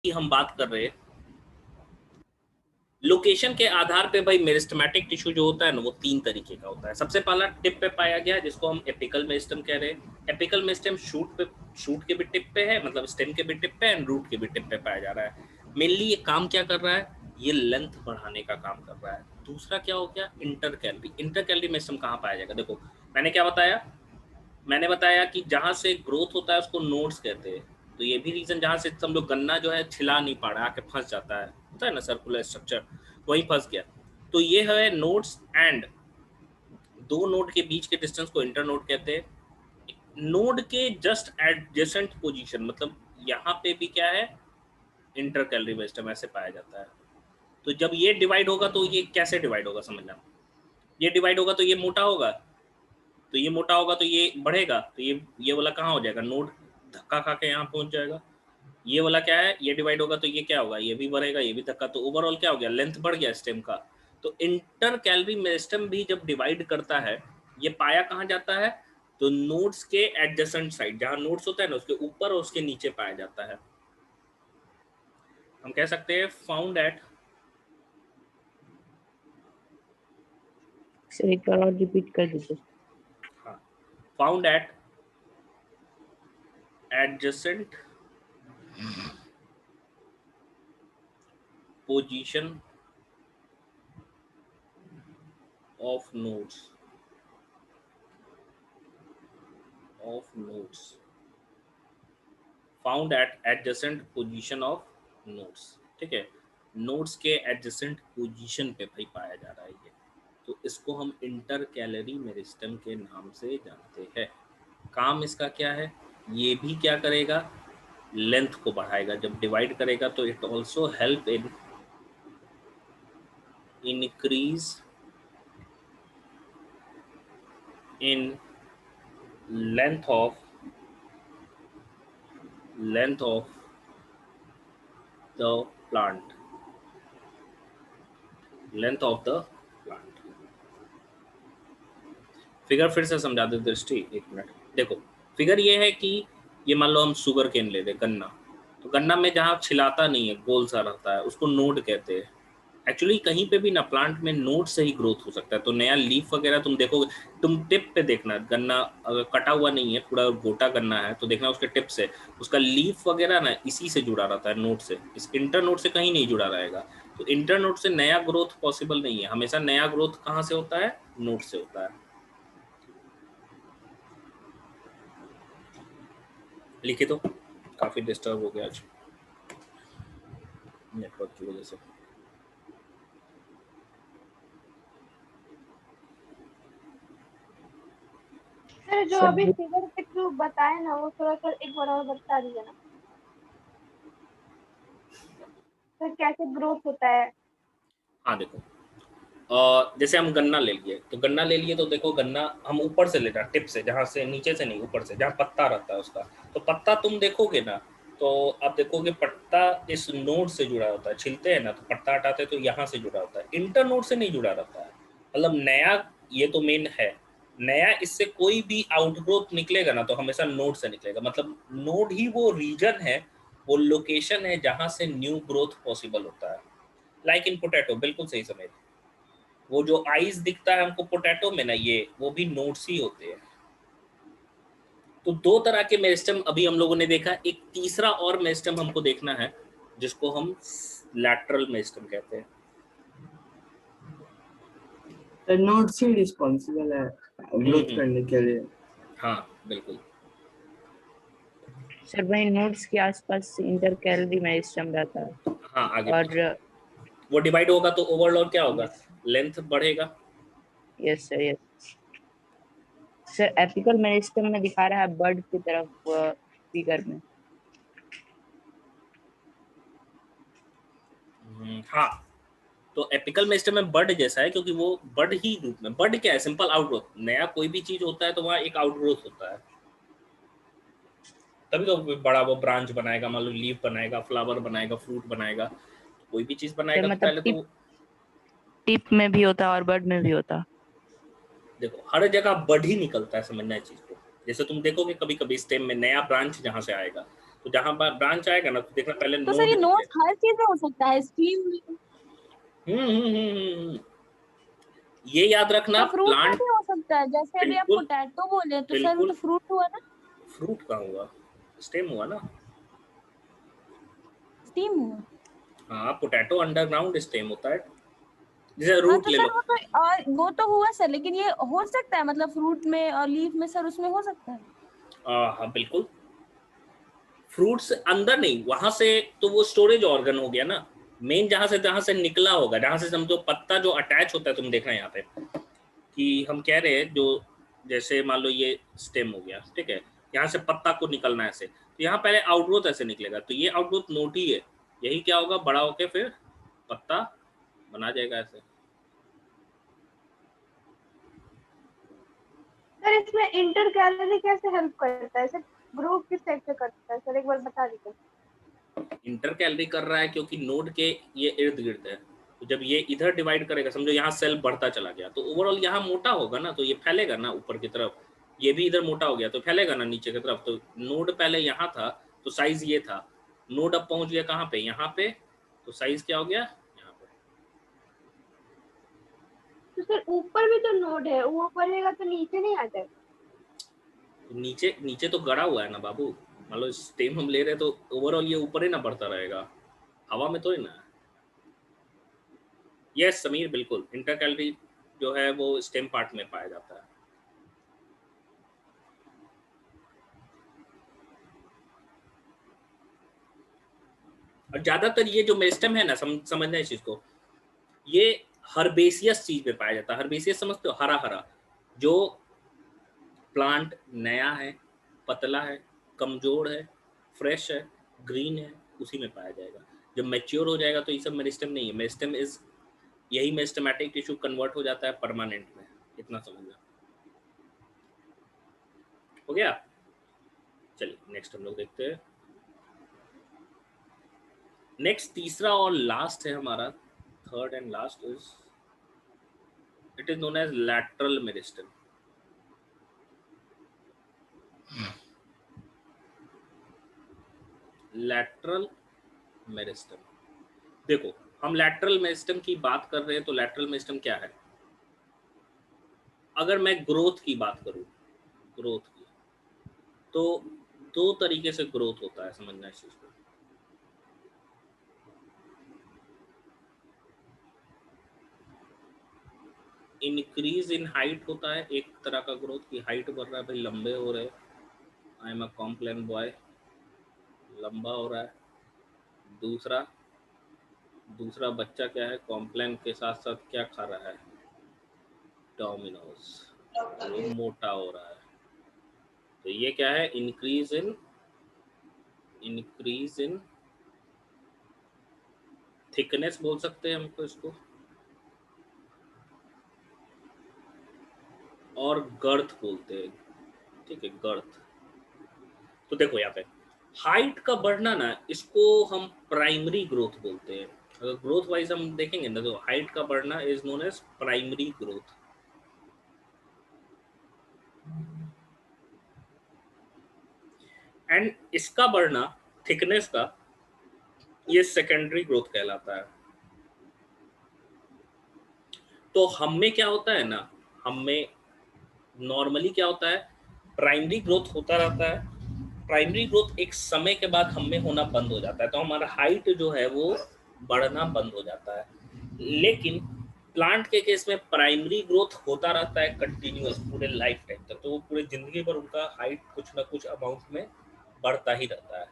की हम बात कर रहे हैं, लोकेशन के आधार पे भाई मेरिस्टेमेटिक टिश्यू जो होता है ना वो तीन तरीके का होता है। सबसे पहला टिप पे पाया गया जिसको हम एपिकल मेरिस्टेम कह रहे हैं। एपिकल मेरिस्टेम शूट के भी टिप पे है, मतलब स्टेम के भी टिप पे एंड रूट के भी टिप पे पाया जा रहा है। मेनली ये काम क्या कर रहा है, ये लेंथ बढ़ाने का काम कर रहा है। दूसरा क्या हो गया, इंटरकैलरी। इंटरकैलरी मेरिस्टेम कहाँ पाया जाएगा, देखो मैंने क्या बताया, मैंने बताया कि जहां से ग्रोथ होता है उसको नोड्स कहते हैं। तो ये भी रीजन जहां से हम लोग गन्ना जो है छिला नहीं पा रहा, आके फंस जाता है, होता है ना सर्कुलर स्ट्रक्चर, वहीं फंस गया। तो ये है नोड्स एंड दो नोड के बीच के डिस्टेंस को इंटर नोड कहते हैं। नोड के जस्ट एडजेसेंट पोजीशन, मतलब यहाँ पे भी क्या है, इंटर कैलोरी वेस्टम ऐसे पाया जाता है। तो जब ये डिवाइड होगा तो ये कैसे डिवाइड होगा समझना, ये डिवाइड होगा तो ये मोटा होगा, तो ये मोटा होगा तो ये बढ़ेगा, तो ये वाला कहाँ हो जाएगा, नोड धक्का खा के यहाँ पहुंच जाएगा। ये वाला क्या है, ये डिवाइड होगा तो ये क्या होगा, ये भी बढ़ेगा, ये भी धक्का, तो ओवरऑल क्या हो गया, लेंथ बढ़ गया स्टेम का। तो इंटर कैलोरी मेरिस्टेम भी जब डिवाइड करता है, ये पाया कहाँ जाता है, तो नोड्स के एडजेसेंट साइड, जहां नोड्स होता है ना उसके ऊपर और उसके नीचे पाया जाता है। हम कह सकते हैं फाउंड एट, सर एक बार और रिपीट कर दीजिए। हाँ, found at adjacent position of nodes found at adjacent position of nodes. ठीक है, नोड्स के एडजेसेंट पोजीशन पे भाई पाया जा रहा है ये, तो इसको हम इंटर कैलोरी मेरिस्टेम के नाम से जानते हैं। काम इसका क्या है, ये भी क्या करेगा, लेंथ को बढ़ाएगा। जब डिवाइड करेगा तो it also help in increase in length of the plant, length of the plant. Figure फिर से समझा दे दृष्टि, एक मिनट देखो। फिगर ये है कि ये मान लो हम शुगर केन ले रहे, गन्ना, तो गन्ना में जहाँ छिलाता नहीं है, गोल सा रहता है, उसको नोड कहते हैं। एक्चुअली कहीं पे भी ना प्लांट में नोड से ही ग्रोथ हो सकता है। तो नया लीफ वगैरह तुम देखोगे, तुम टिप पे देखना, गन्ना अगर कटा हुआ नहीं है, पूरा गोटा गन्ना है, तो देखना उसके टिप से उसका लीफ वगैरह ना इसी से जुड़ा रहता है, नोड से। इस इंटर नोड से कहीं नहीं जुड़ा रहेगा। तो इंटर नोड से नया ग्रोथ पॉसिबल नहीं है, हमेशा नया ग्रोथ कहाँ से होता है, नोड से होता है। लिखे तो काफी डिस्टर्ब हो गया आज नेटवर्क की वजह से। सर जो सर अभी फिगर के थ्रू बताए ना वो थोड़ा सा एक बार और बता दीजिए ना, सर कैसे ग्रोथ होता है। हाँ देखो, जैसे हम गन्ना ले लिए, तो गन्ना ले लिए तो देखो गन्ना हम ऊपर से लेना, टिप से, जहाँ से नीचे से नहीं, ऊपर से जहाँ पत्ता रहता है उसका। तो पत्ता तुम देखोगे ना, तो आप देखोगे पत्ता इस नोड से जुड़ा होता है, छिलते हैं ना तो पत्ता हटाते हैं तो यहाँ से जुड़ा होता है, इंटर नोड से नहीं जुड़ा रहता है। मतलब नया, ये तो मेन है, नया इससे कोई भी आउटग्रोथ निकलेगा ना तो हमेशा नोड से निकलेगा। मतलब नोड ही वो रीजन है, वो लोकेशन है जहाँ से न्यू ग्रोथ पॉसिबल होता है। लाइक इन पोटैटो, बिल्कुल सही समझ, वो जो आइस दिखता है हमको पोटैटो में ना, ये वो भी नोड्स ही होते हैं। तो दो तरह के मेरिस्टेम अभी हम लोगों ने देखा, एक तीसरा और मेरिस्टेम हमको देखना है जिसको हम लैटरल मेरिस्टेम कहते हैं। नोड से रिस्पॉन्सिबल है ग्रोथ करने के लिए। हाँ बिल्कुल। सर वही नोड्स के आसपास इंटर कैलोरी मेरिस्टेम रहता है। हाँ आगे और वो डिवाइड होगा तो ओवरऑल क्या होगा, लेंथ बढ़ेगा। Yes sir, yes sir. Apical meristem में दिखा रहा है बर्ड की तरफ फिगर में। हाँ, तो एपिकल मेरिस्टेम में बर्ड जैसा है, क्योंकि वो बर्ड ही रूप में, बर्ड क्या है, सिंपल आउटग्रोथ। नया कोई भी चीज होता है तो वहाँ एक आउटग्रोथ होता है, तभी तो बड़ा वो ब्रांच बनाएगा, मान लो लीफ बनाएगा, फ्लावर बनाएगा, फ्रूट बनाएगा, कोई भी चीज बनाएगा सर तो मतलब पहले तो टिप में भी होता है और बर्ड में भी होता है। देखो हर जगह बर्ड ही निकलता है, समझना है चीज को। जैसे तुम देखोगे कभी कभी स्टेम में नया ब्रांच जहाँ से आएगा, तो जहां ब्रांच आएगा ना तो देखना पहले तो सर नोड ये दिखे। नोट्स हर चीज में हो सकता है, स्ट्रीम में, ये याद रखना तो फ्रूट में प्लांट। भी हो सकता है, जैसे अभी आप बिल्कुल पोटैटो बोले तो सर वो बिल्कुल, तो फ्रूट हुआ ना, फ्रूट का हुआ, स्टेम हुआ ना। स्टीम हुआ। हाँ, पोटैटो अंडरग्राउंड स्टेम होता है, जैसे हाँ रूट तो ले सर लो। वो तो, और वो तो हुआ सर, लेकिन ये हो सकता है मतलब फ्रूट में और लीफ में सर, उसमें हो सकता है। हाँ बिल्कुल, फ्रूट्स अंदर नहीं, वहां से तो वो स्टोरेज ऑर्गन हो गया ना। मेन जहां से निकला होगा, जहां से समझो पत्ता जो अटैच होता है, तुम देखना यहाँ पे कि हम कह रहे हैं जो, जैसे मान लो ये स्टेम हो गया, ठीक है, यहाँ से पत्ता को निकलना है ऐसे, तो यहाँ पहले आउटग्रोथ ऐसे निकलेगा, तो ये आउटग्रोथ नोट ही है, यही क्या होगा, बड़ा होके फिर पत्ता बना जाएगा ऐसे। सर इसमें इंटर कैलोरी कैसे हेल्प करता है सर, ग्रो किस टाइप से करता है सर, एक बार बता दीजिए। इंटर कैलोरी कर रहा है क्योंकि नोड के ये इर्द गिर्द है, तो जब ये इधर डिवाइड करेगा, समझो यहाँ सेल बढ़ता चला गया, तो ओवरऑल यहाँ मोटा होगा ना, तो ये फैलेगा ना ऊपर की तरफ, ये भी इधर मोटा हो गया तो फैलेगा ना नीचे की तरफ। तो नोड पहले यहाँ था तो साइज ये था, नोड अब पहुंच गया कहाँ पे, यहाँ पे, तो साइज क्या हो गया यहाँ पे। तो सर ऊपर भी तो नोड है, वो बढ़ेगा तो नीचे नहीं आ जाएगा। तो नीचे नीचे तो गड़ा हुआ है ना बाबू, मान लो स्टेम हम ले रहे हैं तो ओवरऑल ये ऊपर ही ना बढ़ता रहेगा, हवा में तो ही ना। यस समीर, बिल्कुल इंटर कैलोरी जो है वो स्टेम पार्ट में पाया जाता है। और ज्यादातर ये जो मेरिस्टेम है ना, समझना इस चीज को, ये हर्बेसियस चीज में पाया जाता है। हर्बेसियस समझते हो, हरा हरा, जो प्लांट नया है, पतला है, कमजोर है, फ्रेश है, ग्रीन है, उसी में पाया जाएगा। जब मैच्योर हो जाएगा तो ये सब मेरिस्टेम नहीं है। मेरिस्टेम इज, यही मेरिस्टेमेटिक टिश्यू कन्वर्ट हो जाता है परमानेंट में, इतना समझना। हो गया, चलिए नेक्स्ट हम लोग देखते हैं। नेक्स्ट तीसरा और लास्ट है हमारा, third and last is, it is known as lateral meristem. Lateral meristem, देखो हम लैटरल मेरिस्टेम की बात कर रहे हैं, तो लैटरल मेरिस्टेम क्या है। अगर मैं ग्रोथ की बात करूं, ग्रोथ की, तो दो तरीके से ग्रोथ होता है, समझना इस चीज को। इंक्रीज इन हाइट होता है एक तरह का ग्रोथ, की हाइट बढ़ रहा है, भाई लंबे हो रहे, I am a Complan boy, लंबा हो रहा है। दूसरा, दूसरा बच्चा क्या है, कॉम्प्लेन के साथ साथ क्या खा रहा है, डोमिनोज, वो मोटा हो रहा है। तो ये क्या है, increase in, increase in thickness बोल सकते हैं हमको इसको, और गर्थ बोलते हैं, ठीक है, गर्थ। तो देखो यहाँ पे हाइट का बढ़ना ना, इसको हम प्राइमरी ग्रोथ बोलते हैं। अगर ग्रोथ वाइज हम देखेंगे ना, तो हाइट का बढ़ना is known as primary growth. And इसका बढ़ना, थिकनेस का, ये सेकेंडरी ग्रोथ कहलाता है। तो हम में क्या होता है ना, हम में नॉर्मली क्या होता है, प्राइमरी ग्रोथ होता रहता है। प्राइमरी ग्रोथ एक समय के बाद हम में होना बंद हो जाता है, तो हमारा हाइट जो है वो बढ़ना बंद हो जाता है। लेकिन प्लांट के केस में प्राइमरी ग्रोथ होता रहता है कंटिन्यूअस पूरे लाइफ टाइम तक, तो वो पूरे जिंदगी भर उनका हाइट कुछ ना कुछ अमाउंट में बढ़ता ही रहता है।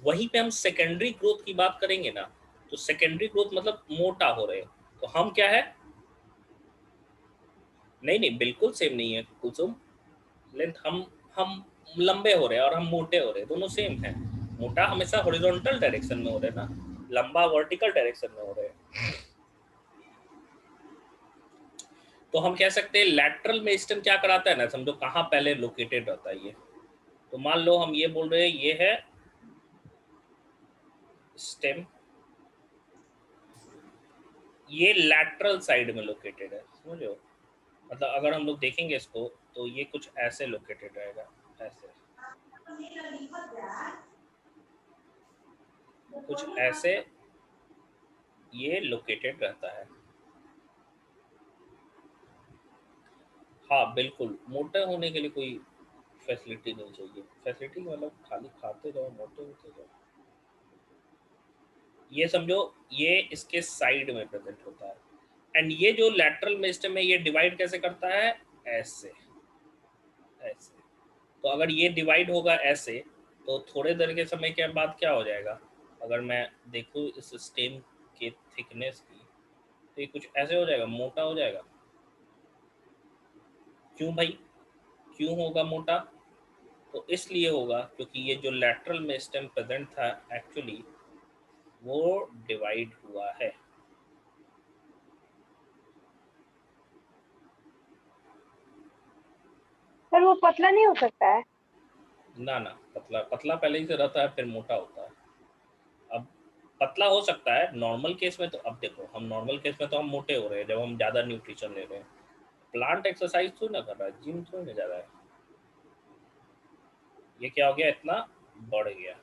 वहीं पे हम सेकेंडरी ग्रोथ की बात करेंगे ना, तो सेकेंडरी ग्रोथ मतलब मोटा हो रहे, तो हम क्या है, नहीं नहीं बिल्कुल सेम नहीं है कुसुम, लेंथ हम लंबे हो रहे हैं और हम मोटे हो रहे हैं, दोनों सेम है। मोटा हमेशा हॉरिजॉन्टल डायरेक्शन में हो रहे हैं ना, लंबा वर्टिकल डायरेक्शन में हो रहे हैं। तो हम कह सकते हैं लैटरल मेरिस्टेम क्या कराता है ना, समझो कहाँ पहले लोकेटेड रहता है ये। तो मान लो हम ये बोल रहे हैं ये है स्टेम, ये लैटरल साइड में लोकेटेड है, समझो। मतलब अगर हम लोग देखेंगे इसको तो ये कुछ ऐसे लोकेटेड रहेगा, ऐसे। कुछ ऐसे ये लोकेटेड रहता है। हाँ बिल्कुल, मोटे होने के लिए कोई फैसिलिटी नहीं चाहिए। फैसिलिटी मतलब खाली खाते जाओ, मोटे होते जाओ। ये समझो, ये इसके साइड में प्रेजेंट होता है। एंड ये जो लैटरल मेरिस्टेम है, ये डिवाइड कैसे करता है? ऐसे, ऐसे। तो अगर ये डिवाइड होगा ऐसे, तो थोड़े देर के समय के बाद क्या हो जाएगा? अगर मैं देखूँ इस स्टेम के थिकनेस की, तो ये कुछ ऐसे हो जाएगा, मोटा हो जाएगा। क्यों भाई, क्यों होगा मोटा? तो इसलिए होगा क्योंकि ये जो लैटरल मेरिस्टेम प्रेजेंट था एक्चुअली वो डिवाइड हुआ है। सर वो पतला नहीं हो सकता है? ना ना, पतला पतला पहले ही से रहता है, फिर मोटा होता है। अब पतला हो सकता है नॉर्मल केस में। तो अब देखो, हम नॉर्मल केस में तो हम मोटे हो रहे हैं जब हम ज़्यादा न्यूट्रिशन ले रहे हैं। प्लांट एक्सरसाइज थोड़ी ना कर रहा है, जिम थोड़ी ना जा रहा है। ये क्या हो गया, इतना बढ़ गया।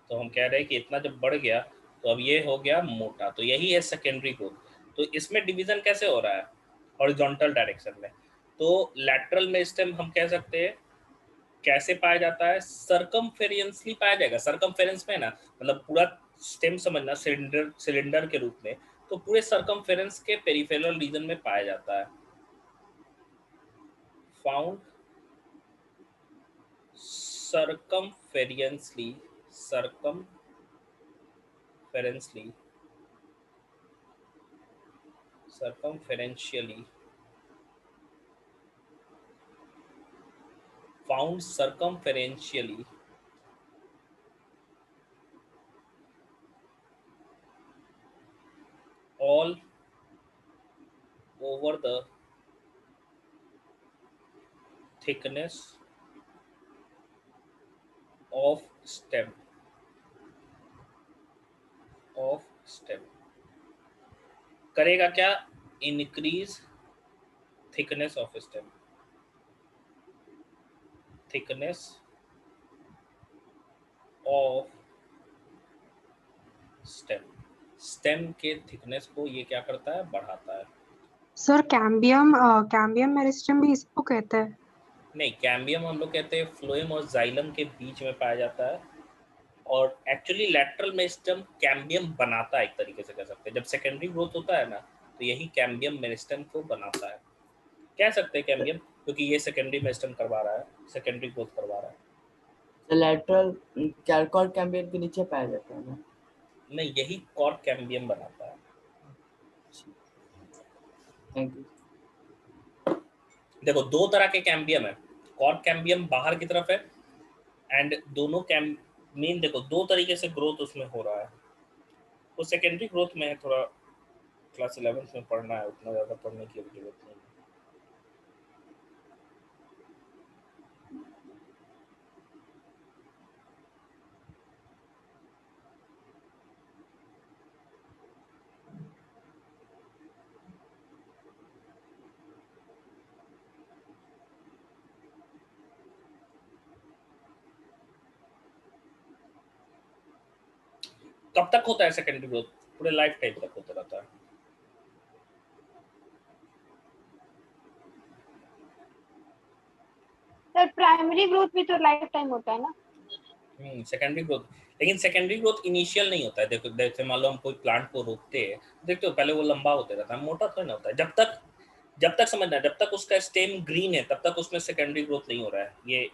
तो हम कह रहे हैं कि इतना जब बढ़ गया तो अब ये हो गया मोटा। तो यही है सेकेंडरी ग्रोथ। तो इसमें डिवीजन कैसे हो रहा है? हॉरिजॉन्टल डायरेक्शन में। तो लैटरल मेरिस्टेम हम कह सकते हैं कैसे पाया जाता है? सर्कमफेरेंसली पाया जाएगा। सर्कमफेरेंस में ना, मतलब पूरा स्टेम समझना, सिलेंडर सिलेंडर के रूप में। तो पूरे सर्कमफेरेंस के पेरिफेरल रीजन में पाया जाता है। Found circumferentially circumferentially circumferentially found circumferentially all over the thickness of stem करेगा क्या? Increase thickness of stem. Thickness of stem, stem के थिकनेस को ये क्या करता है? बढ़ाता है। सर कैम्बियम मेरिस्टेम भी इसको कहते हैं? नहीं, कैम्बियम हम लोग कहते हैं फ्लोएम और जाइलम के बीच में पाया जाता है। और एक्चुअली लैटरल मेरिस्टेम कैम्बियम बनाता है, एक तरीके से कह सकते हैं। जब सेकेंडरी ग्रोथ होता है ना, तो यही कैम्बियम मेरिस्टेम को बनाता है, कह सकते हैं कैम्बियम, क्योंकि ये सेकेंडरी मेरिस्टेम करवा रहा है, सेकेंडरी ग्रोथ करवा रहा है। लैटरल कैलकॉट कैम्बियम के नीचे पाया जाता है ना? नहीं, यही कॉर्क कैम्बियम बनाता है। Thank you. देखो, दो तरह के कैम्बियम है। कॉर्क कैम्बियम बाहर की तरफ है, एंड दोनों मेन देखो दो तरीके से ग्रोथ उसमें हो रहा है। वो सेकेंडरी ग्रोथ में है, थोड़ा क्लास 11 में पढ़ना है, उतना ज़्यादा पढ़ने की जरूरत नहीं है। कब तक होता है सेकेंडरी ग्रोथ? पूरे लाइफ टाइम तक होता रहता है। सर प्राइमरी ग्रोथ भी तो लाइफ टाइम होता है ना? सेकेंडरी ग्रोथ, लेकिन सेकेंडरी ग्रोथ इनिशियल नहीं होता है। देखो, जैसे मान लो हम कोई प्लांट को रोकते हैं, देखते हो पहले वो लंबा होते रहता है, मोटा थोड़ा ना होता है। जब तक समझना, जब तक उसका स्टेम ग्रीन है तब तक उसमें सेकेंडरी ग्रोथ नहीं हो रहा है, ये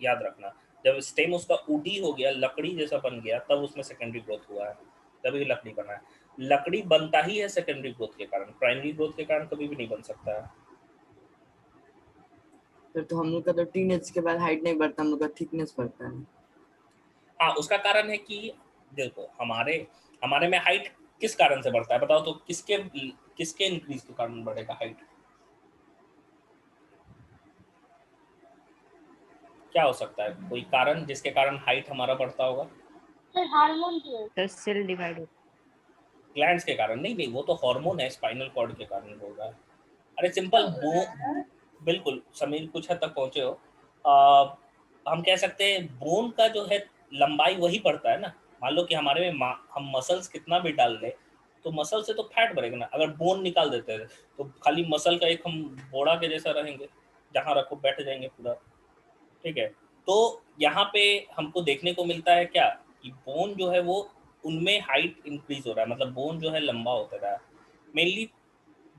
याद रखना। जब स्टेम उसका ऊडी हो गया, लकड़ी जैसा बन गया, तब उसमें सेकेंडरी ग्रोथ हुआ है, तभी लकड़ी बना है। लकड़ी बनता ही है सेकेंडरी ग्रोथ के कारण, प्राइमरी ग्रोथ के कारण कभी भी नहीं बन सकता है। फिर तो हम लोग का तो टीनेज के बाद हाइट नहीं बढ़ता, हम लोग का थिकनेस बढ़ता है। हाँ, उसका कारण है कि देखो, हमारे में हाइट किस कारण से बढ़ता है बताओ? तो किसके इंक्रीज के कारण बढ़ेगा हाइट? क्या हो सकता है कोई कारण जिसके कारण हाइट हमारा बढ़ता होगा? सर हार्मोन की वजह तो सेल डिवाइड होता ग्लैंड्स के कारण? नहीं, वो तो हार्मोन है, स्पाइनल कॉर्ड के कारण बोल रहा है। अरे सिंपल वो, बिल्कुल समीर कुछ हद तक पहुंचे हो। हम कह सकते हैं बोन का जो है लंबाई वही बढ़ता है ना। मान लो कि हमारे में हम मसल्स कितना भी डाल लें तो मसल से तो फैट बढ़ेगा ना। अगर बोन निकाल देते हैं तो खाली मसल का एक हम बोड़ा के जैसा रहेंगे, जहाँ रखो बैठ जाएंगे पूरा। ठीक है, तो यहाँ पे हमको देखने को मिलता है क्या कि बोन जो है वो उनमें हाइट इंक्रीज हो रहा है, मतलब बोन जो है लंबा होता रहा है। मेनली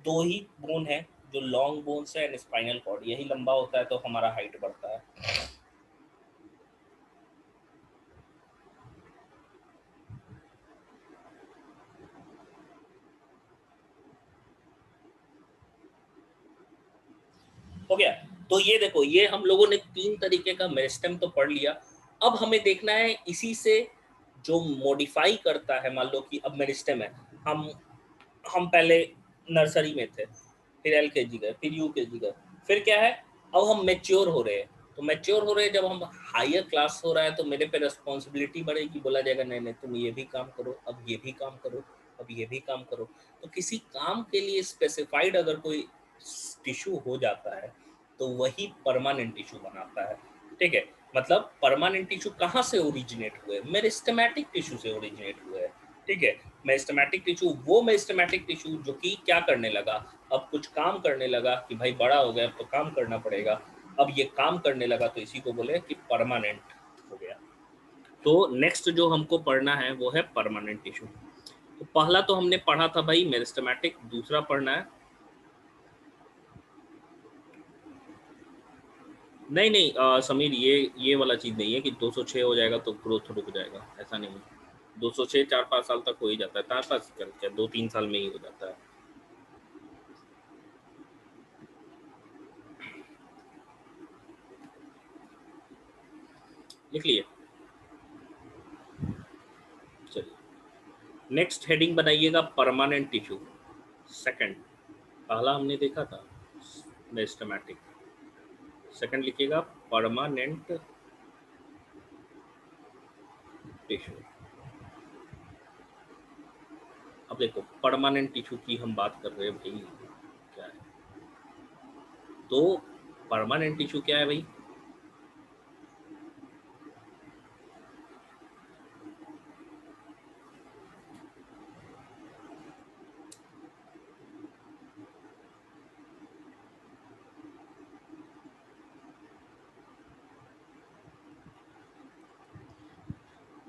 दो ही बोन है, जो लॉन्ग बोन्स है एंड स्पाइनल कॉर्ड, यही लंबा होता है तो हमारा हाइट बढ़ता है। हो गया। तो ये देखो, ये हम लोगों ने 3 तरीके का मेरिस्टेम तो पढ़ लिया। अब हमें देखना है इसी से जो मॉडिफाई करता है। मान लो कि अब मेरिस्टेम है, हम पहले नर्सरी में थे, फिर एलकेजी गए, फिर यूकेजी गए, फिर क्या है, अब हम मैच्योर हो रहे हैं। तो मैच्योर हो रहे हैं, जब हम हायर क्लास हो रहा है तो मेरे पे रिस्पॉन्सिबिलिटी बढ़ेगी। बोला जाएगा नहीं नहीं तुम ये भी काम करो, अब ये भी काम करो, अब ये भी काम करो। तो किसी काम के लिए स्पेसिफाइड अगर कोई टिश्यू हो जाता है तो वही परमानेंट टिश्यू बनाता है। ठीक है, मतलब परमानेंट टिश्यू कहाँ से ओरिजिनेट हुए? मेरिस्टेमेटिक टिश्यू से ओरिजिनेट हुए हैं। ठीक है, मेरिस्टेमेटिक टिश्यू वो मेरिस्टेमेटिक टिश्यू जो कि क्या करने लगा, अब कुछ काम करने लगा कि भाई बड़ा हो गया तो काम करना पड़ेगा, अब ये काम करने लगा तो इसी को बोले कि परमानेंट हो गया। तो नेक्स्ट जो हमको पढ़ना है वो है परमानेंट टिश्यू। तो पहला तो हमने पढ़ा था भाई मेरिस्टेमेटिक, दूसरा पढ़ना है नहीं नहीं समीर, ये वाला चीज़ नहीं है कि 206 हो जाएगा तो ग्रोथ रुक जाएगा, ऐसा नहीं है। 206 4-5 साल तक हो ही जाता है, 4-5 क्या 2-3 साल में ही हो जाता है। लिख लिए, चलिए नेक्स्ट हेडिंग बनाइएगा परमानेंट टिश्यू। सेकंड, पहला हमने देखा था मेरिस्टेमेटिक, सेकंड लिखिएगा परमानेंट टिश्यू। अब देखो परमानेंट टिश्यू की हम बात कर रहे हैं भाई, क्या है तो परमानेंट टिश्यू क्या है भाई?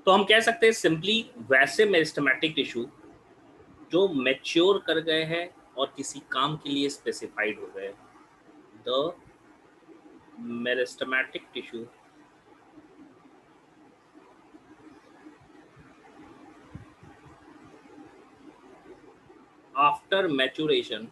तो हम कह सकते हैं सिंपली वैसे मेरिस्टेमेटिक टिश्यू जो मैच्योर कर गए हैं और किसी काम के लिए स्पेसिफाइड हो गए। The meristematic tissue after maturation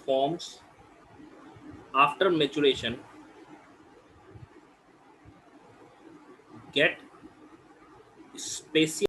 forms after maturation get special